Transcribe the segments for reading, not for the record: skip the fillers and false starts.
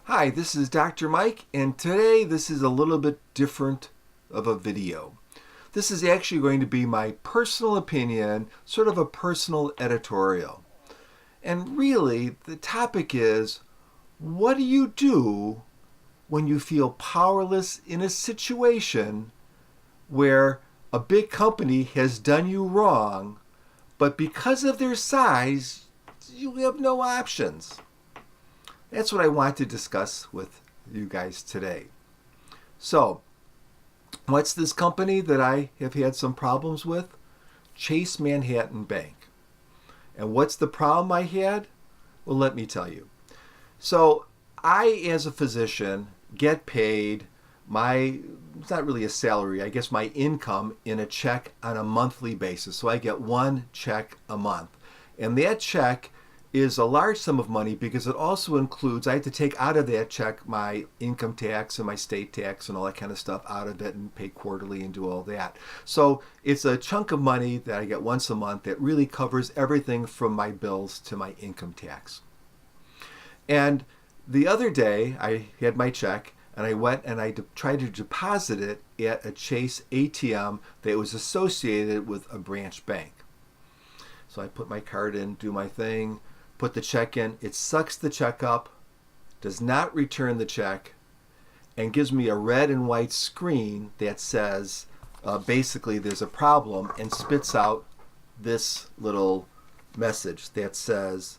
Hi, this is Dr. Mike, and today this is a little bit different of a video. This is actually going to be my personal opinion, sort of a personal editorial. And really, the topic is, what do you do when you feel powerless in a situation where a big company has done you wrong, but because of their size, you have no options? That's what I want to discuss with you guys today. So, what's this company that I have had some problems with? Chase Manhattan Bank. And what's the problem I had? Well, let me tell you. So, I, as a physician, get paid it's not really a salary, I guess my income in a check on a monthly basis. So I get one check a month. And that check is a large sum of money because it also includes, I have to take out of that check my income tax and my state tax and all that kind of stuff out of it and pay quarterly and do all that. So it's a chunk of money that I get once a month that really covers everything from my bills to my income tax. And the other day I had my check and I went and I tried to deposit it at a Chase ATM that was associated with a branch bank. So I put my card in, do my thing, put the check in. It sucks the check up, does not return the check, and gives me a red and white screen that says basically there's a problem, and spits out this little message that says,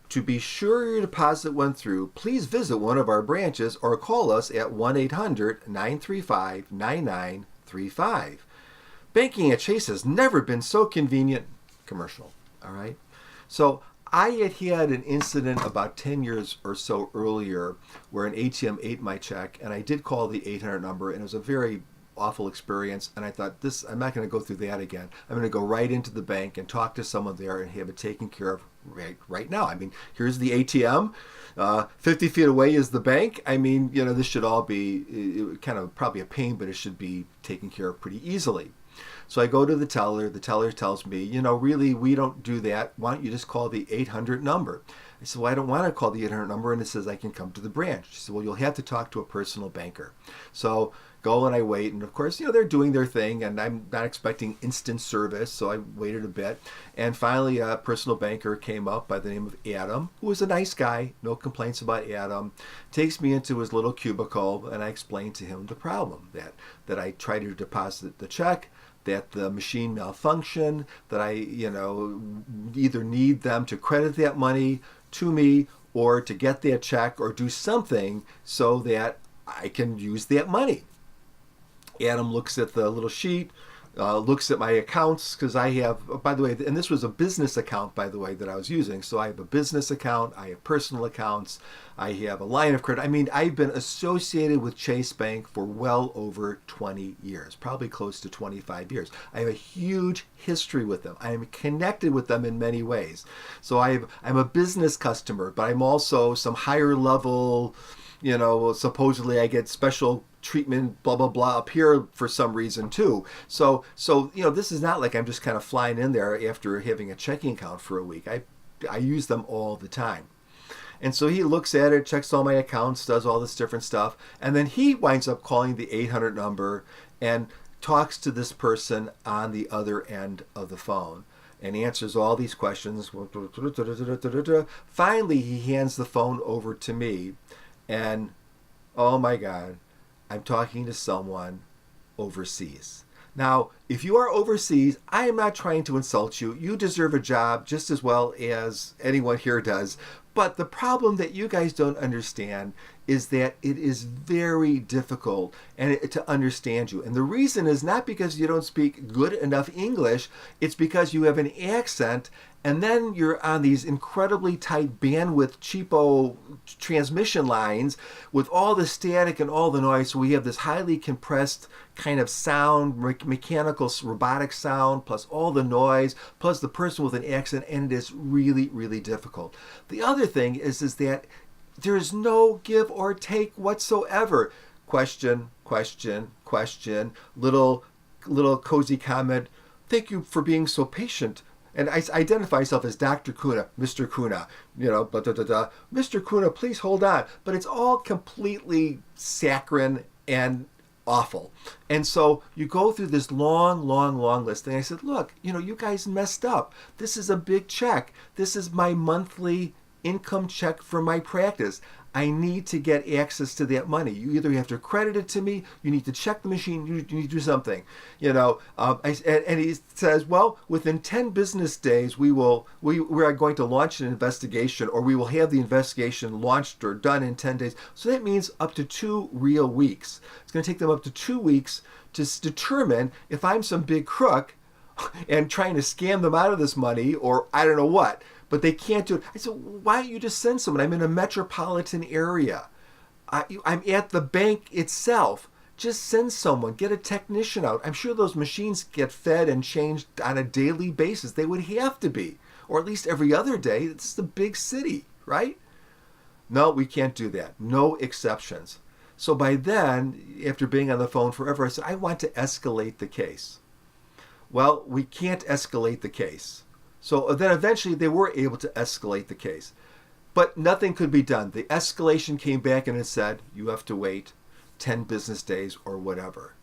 to be sure your deposit went through, please visit one of our branches or call us at 1-800-935-9935. Banking at Chase has never been so convenient. Commercial. All right. So I had an incident about 10 years or so earlier where an ATM ate my check, and I did call the 800 number, and it was a very awful experience. And I thought, I'm not going to go through that again. I'm going to go right into the bank and talk to someone there and have it taken care of right now. I mean, here's the ATM. 50 feet away is the bank. I mean, this should all be kind of probably a pain, but it should be taken care of pretty easily. So I go to the teller. The teller tells me, really, we don't do that. Why don't you just call the 800 number? I said, well, I don't want to call the 800 number. And it says I can come to the branch. She said, well, you'll have to talk to a personal banker. So go and I wait. And of course, they're doing their thing. And I'm not expecting instant service. So I waited a bit. And finally, a personal banker came up by the name of Adam, who was a nice guy. No complaints about Adam. Takes me into his little cubicle. And I explained to him the problem, that I tried to deposit the check, that the machine malfunctioned, that I, either need them to credit that money to me or to get that check or do something so that I can use that money. Adam looks at the little sheet, looks at my accounts, because I have, by the way, and this was a business account, by the way, that I was using. So I have a business account, I have personal accounts, I have a line of credit. I mean, I've been associated with Chase Bank for well over 20 years, probably close to 25 years. I have a huge history with them. I am connected with them in many ways. So I'm a business customer, but I'm also some higher level, supposedly I get special treatment, blah, blah, blah, up here for some reason too. So this is not like I'm just kind of flying in there after having a checking account for a week. I use them all the time. And so he looks at it, checks all my accounts, does all this different stuff, and then he winds up calling the 800 number and talks to this person on the other end of the phone and answers all these questions. Finally, he hands the phone over to me, and oh my God, I'm talking to someone overseas. Now, if you are overseas, I am not trying to insult you. You deserve a job just as well as anyone here does. But the problem that you guys don't understand is that it is very difficult to understand you. And the reason is not because you don't speak good enough English, it's because you have an accent, and then you're on these incredibly tight bandwidth cheapo transmission lines with all the static and all the noise. So we have this highly compressed kind of sound, mechanical robotic sound, plus all the noise, plus the person with an accent, and it is really, really difficult. The other thing is that there is no give or take whatsoever. Question, little cozy comment. Thank you for being so patient. And I identify myself as Dr. Kuna, Mr. Kuna, blah, blah, blah, blah. Mr. Kuna, please hold on. But it's all completely saccharine and awful. And so you go through this long, long, long list. And I said, look, you guys messed up. This is a big check. This is my monthly income check for my practice. I need to get access to that money. You either have to credit it to me, you need to check the machine, you need to do something. And he says, well, within 10 business days, we are going to launch an investigation, or we will have the investigation launched or done in 10 days. So that means up to 2 real weeks. It's going to take them up to 2 weeks to determine if I'm some big crook and trying to scam them out of this money, or I don't know what. But they can't do it. I said, why don't you just send someone? I'm in a metropolitan area. I'm at the bank itself. Just send someone. Get a technician out. I'm sure those machines get fed and changed on a daily basis. They would have to be. Or at least every other day. It's a big city, right? No, we can't do that. No exceptions. So by then, after being on the phone forever, I said, I want to escalate the case. Well, we can't escalate the case. So then eventually they were able to escalate the case. But nothing could be done. The escalation came back and it said, you have to wait 10 business days or whatever.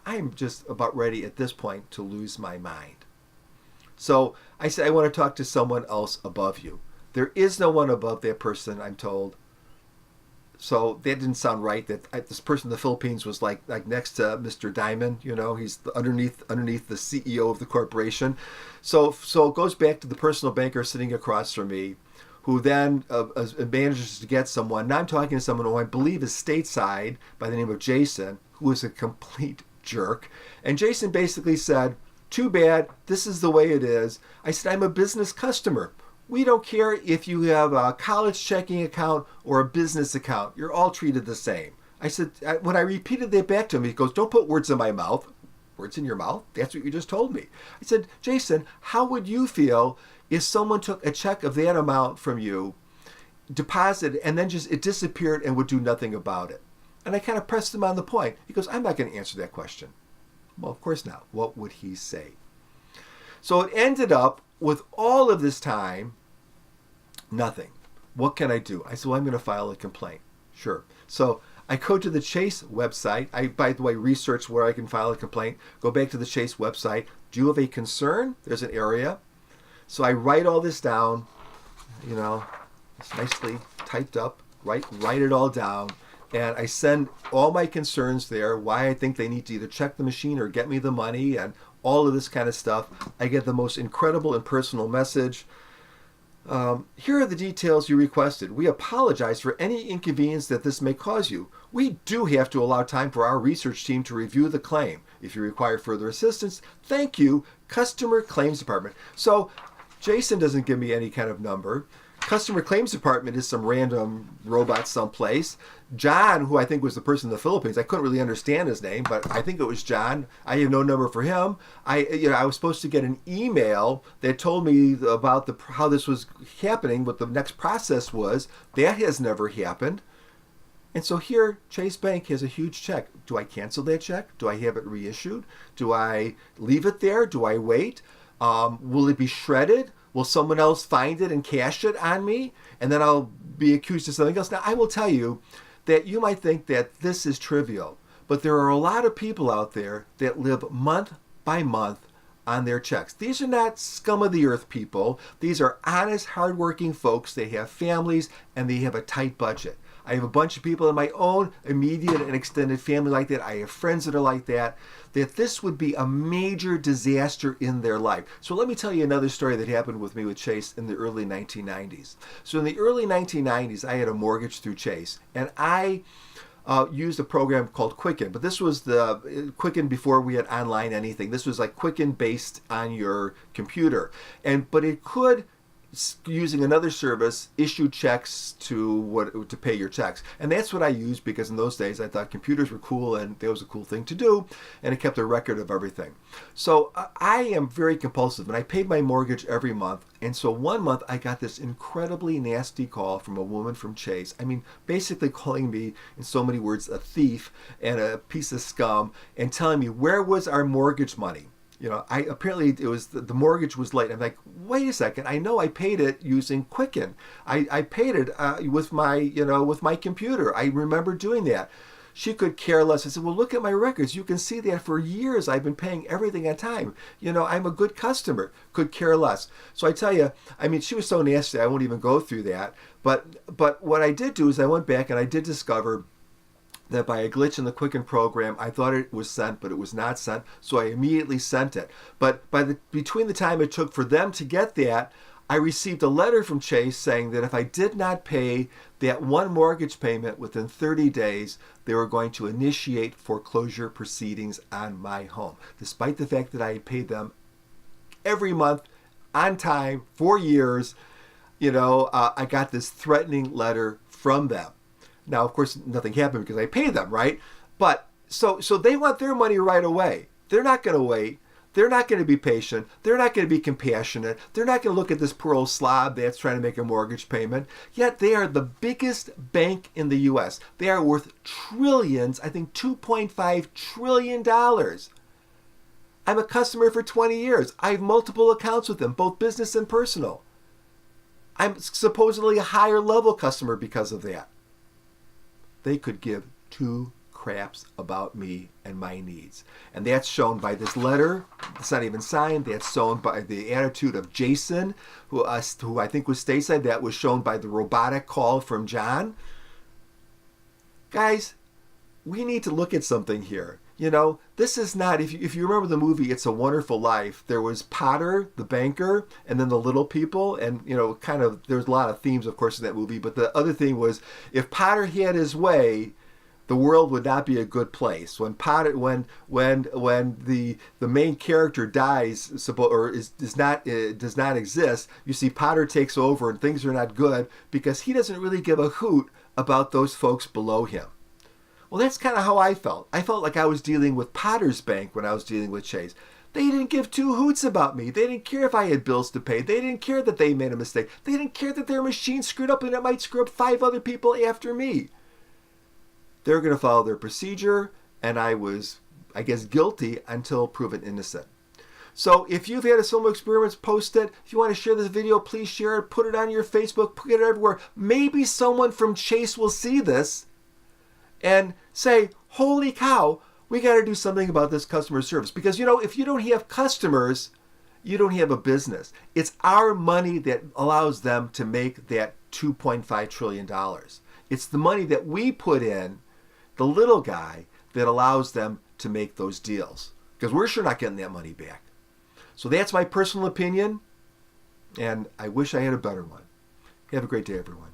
I'm just about ready at this point to lose my mind. So I said, I want to talk to someone else above you. There is no one above that person, I'm told. So that didn't sound right. That this person in the Philippines was like next to Mr. Diamond. He's underneath the CEO of the corporation. So it goes back to the personal banker sitting across from me, who then manages to get someone. Now I'm talking to someone who I believe is stateside by the name of Jason, who is a complete jerk. And Jason basically said, too bad, this is the way it is. I said, I'm a business customer. We don't care if you have a college checking account or a business account. You're all treated the same. I said, when I repeated that back to him, he goes, don't put words in my mouth. Words in your mouth? That's what you just told me. I said, Jason, how would you feel if someone took a check of that amount from you, deposited, and then just it disappeared and would do nothing about it? And I kind of pressed him on the point. He goes, I'm not going to answer that question. Well, of course not. What would he say? So it ended up with all of this time, nothing. What can I do? I said, well, I'm going to file a complaint. Sure. So I go to the Chase website. I, by the way, research where I can file a complaint. Go back to the Chase website. Do you have a concern? There's an area. So I write all this down, it's nicely typed up, write it all down. And I send all my concerns there, why I think they need to either check the machine or get me the money and all of this kind of stuff. I get the most incredible and personal message. Here are the details you requested. We apologize for any inconvenience that this may cause you. We do have to allow time for our research team to review the claim. If you require further assistance, thank you, Customer Claims Department. So Jason doesn't give me any kind of number. Customer Claims Department is some random robot someplace. John, who I think was the person in the Philippines, I couldn't really understand his name, but I think it was John. I have no number for him. I was supposed to get an email that told me about how this was happening, what the next process was. That has never happened. And so here, Chase Bank has a huge check. Do I cancel that check? Do I have it reissued? Do I leave it there? Do I wait? Will it be shredded? Will someone else find it and cash it on me? And then I'll be accused of something else. Now, I will tell you that you might think that this is trivial, but there are a lot of people out there that live month by month on their checks. These are not scum of the earth people. These are honest, hardworking folks. They have families and they have a tight budget. I have a bunch of people in my own immediate and extended family like that. I have friends that are like that this would be a major disaster in their life. So let me tell you another story that happened with me with Chase in the early 1990s. So in the early 1990s, I had a mortgage through Chase, and I used a program called Quicken. But this was the Quicken before we had online anything. This was like Quicken based on your computer. But it could, using another service, issue checks to pay your checks. And that's what I used because in those days I thought computers were cool and that was a cool thing to do, and it kept a record of everything. So I am very compulsive and I paid my mortgage every month. And so one month I got this incredibly nasty call from a woman from Chase. I mean, basically calling me, in so many words, a thief and a piece of scum, and telling me, where was our mortgage money? I apparently it was the mortgage was late. I'm like, wait a second, I know I paid it using Quicken. I paid it with my computer. I remember doing that. She could care less. I said, well, look at my records. You can see that for years I've been paying everything on time. I'm a good customer. Could care less. So I tell you, she was so nasty, I won't even go through that. But what I did do is I went back and I did discover that by a glitch in the Quicken program, I thought it was sent, but it was not sent. So I immediately sent it. But between the time it took for them to get that, I received a letter from Chase saying that if I did not pay that one mortgage payment within 30 days, they were going to initiate foreclosure proceedings on my home, despite the fact that I had paid them every month on time for years. I got this threatening letter from them. Now, of course, nothing happened because I paid them, right? But so they want their money right away. They're not going to wait. They're not going to be patient. They're not going to be compassionate. They're not going to look at this poor old slob that's trying to make a mortgage payment. Yet they are the biggest bank in the U.S. They are worth trillions, I think $2.5 trillion. I'm a customer for 20 years. I have multiple accounts with them, both business and personal. I'm supposedly a higher level customer because of that. They could give two craps about me and my needs. And that's shown by this letter. It's not even signed. That's shown by the attitude of Jason, who I think was stateside. That was shown by the robotic call from John. Guys, we need to look at something here. This is not, if you remember the movie It's a Wonderful Life, there was Potter, the banker, and then the little people. And, there's a lot of themes, of course, in that movie. But the other thing was, if Potter had his way, the world would not be a good place. When the main character dies or does not exist, you see Potter takes over and things are not good because he doesn't really give a hoot about those folks below him. Well, that's kind of how I felt. I felt like I was dealing with Potter's Bank when I was dealing with Chase. They didn't give two hoots about me. They didn't care if I had bills to pay. They didn't care that they made a mistake. They didn't care that their machine screwed up and it might screw up 5 other people after me. They're going to follow their procedure, and I was, I guess, guilty until proven innocent. So if you've had a similar experience, post it. If you want to share this video, please share it. Put it on your Facebook. Put it everywhere. Maybe someone from Chase will see this and say, holy cow, we got to do something about this customer service. Because, if you don't have customers, you don't have a business. It's our money that allows them to make that $2.5 trillion. It's the money that we put in, the little guy, that allows them to make those deals. Because we're sure not getting that money back. So that's my personal opinion, and I wish I had a better one. Have a great day, everyone.